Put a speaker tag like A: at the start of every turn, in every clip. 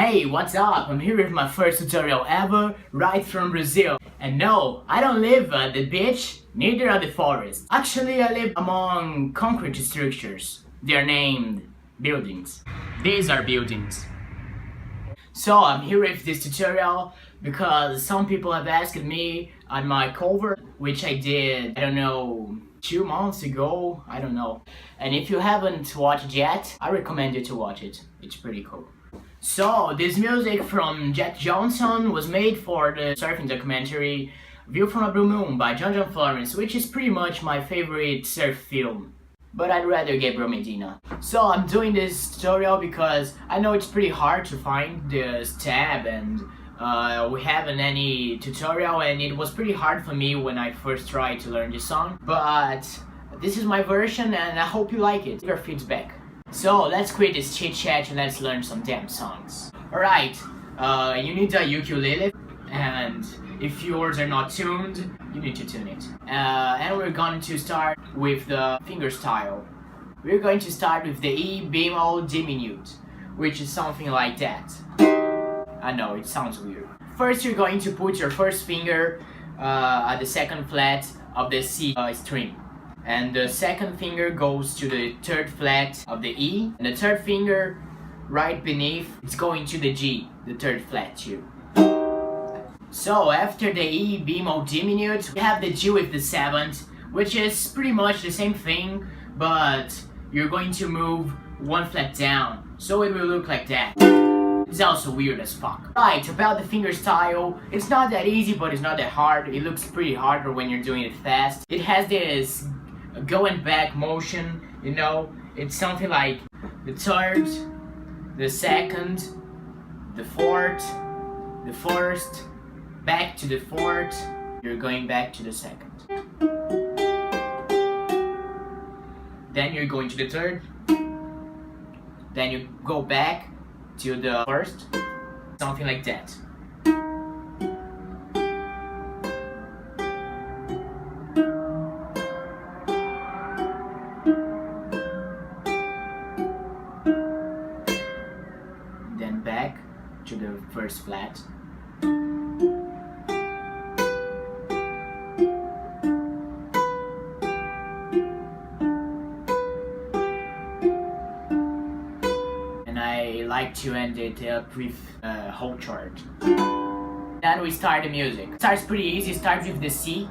A: Hey, what's up? I'm here with my first tutorial ever, right from Brazil. And no, I don't live at the beach, neither at the forest. Actually, I live among concrete structures. They're named buildings. These are buildings. So I'm here with this tutorial because some people have asked me on my cover, which I did, I don't know, 2 months ago, I don't know. And if you haven't watched it yet, I recommend you to watch it. It's pretty cool. So this music from Jack Johnson was made for the surfing documentary View from a Blue Moon by John Florence, which is pretty much my favorite surf film. But I'd rather Gabriel Medina. So I'm doing this tutorial because I know it's pretty hard to find this tab and we haven't any tutorial, and it was pretty hard for me when I first tried to learn this song. But this is my version and I hope you like it. Your feedback. So let's quit this chit chat and let's learn some damn songs. Alright, you need a ukulele, and if yours are not tuned, you need to tune it. And we're going to start with the finger style. We're going to start with the E bemol diminutive, which is something like that. I know, it sounds weird. First you're going to put your first finger at the second flat of the C string. And the second finger goes to the third flat of the E. And the third finger right beneath is going to the G, the third flat too. So after the E bemol diminutive, we have the G with the 7th, which is pretty much the same thing, but you're going to move one flat down, so it will look like that. It's also weird as fuck. Right, about the finger style, it's not that easy, but it's not that hard. It looks pretty harder when you're doing it fast. It has this go and back motion, you know. It's something like the third, the second, the fourth, the first, back to the fourth, you're going back to the second. Then you're going to the third, then you go back to the first, something like that. Then back to the first flat. I like to end it up with a whole chart. Then we start the music. It starts pretty easy. It starts with the C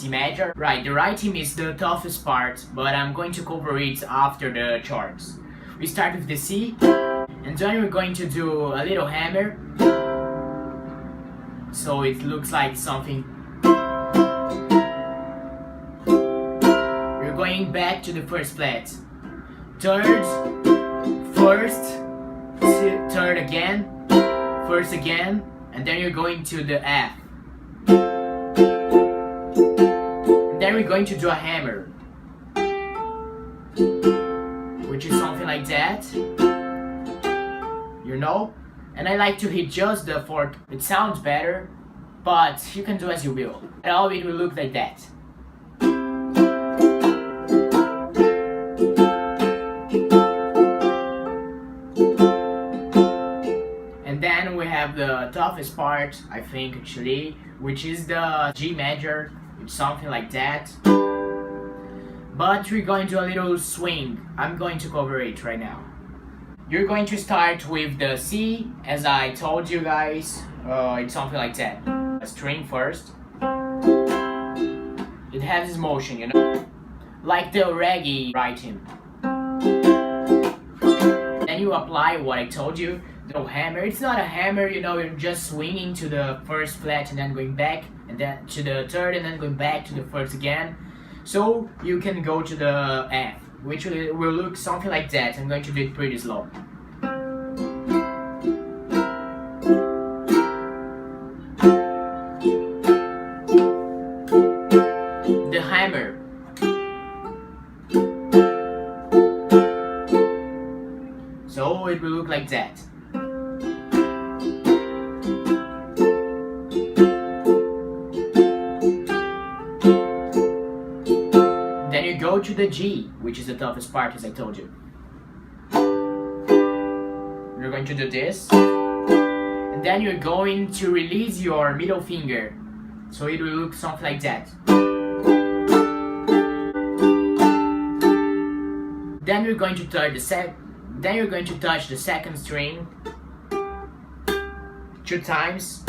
A: major. Right, the writing is the toughest part, but I'm going to cover it after the charts. We start with the C, and then we're going to do a little hammer, so it looks like something. We're going back to the first flat. Third, first, third again, first again, and then you're going to the F. And then we're going to do a hammer, which is something like that, you know? And I like to hit just the fourth. It sounds better, but you can do as you will. And all it will look like that. And then we have the toughest part, I think actually, which is the G major. It's something like that. But we're going to do a little swing. I'm going to cover it right now. You're going to start with the C, as I told you guys. It's something like that. A string first. It has this motion, you know, like the reggae writing. Then you apply what I told you. No hammer. It's not a hammer, you know, you're just swinging to the first flat and then going back, and then to the third and then going back to the first again. So you can go to the F, which will look something like that. I'm going to do it pretty slow. The hammer. So it will look like that. Then you go to the G, which is the toughest part, as I told you. You're going to do this, and then you're going to release your middle finger, so it will look something like that. Then you're going to touch the second string 2 times,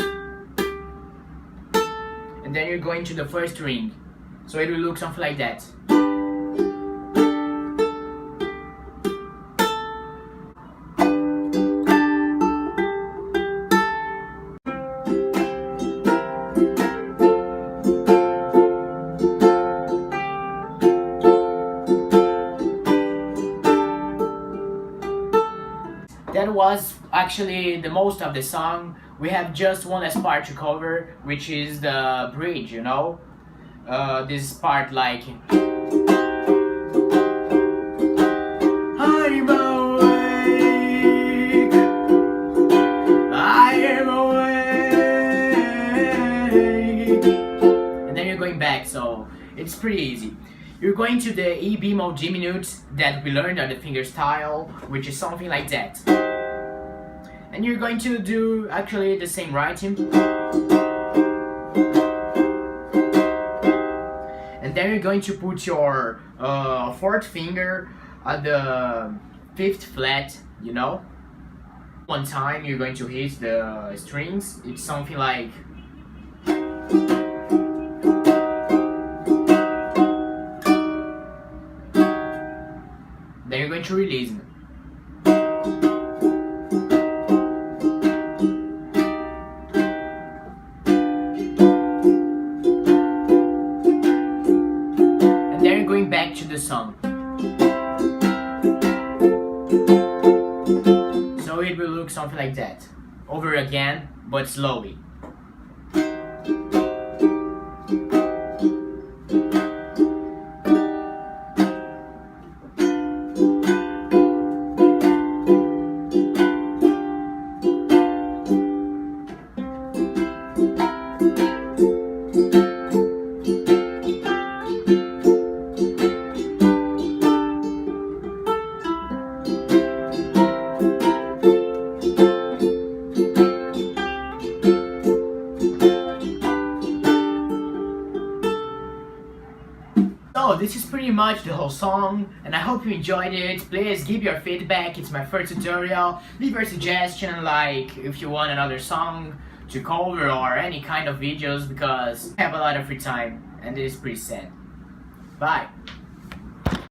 A: and then you're going to the first string, so it will look something like that. That was actually the most of the song. We have just one last part to cover, which is the bridge, you know? This part like... I'm awake, I am awake. And then you're going back, so it's pretty easy. You're going to the E bemol diminutive that we learned on the fingerstyle, which is something like that. And you're going to do actually the same writing. And then you're going to put your 4th finger at the 5th flat, you know? One time you're going to hit the strings. It's something like... Then you're going to release it. And then you're going back to the song. So it will look something like that. Over again, but slowly. So this is pretty much the whole song, and I hope you enjoyed it. Please give your feedback, it's my first tutorial. Leave your suggestion, like if you want another song to cover or any kind of videos, because I have a lot of free time and it is pretty sad. Bye!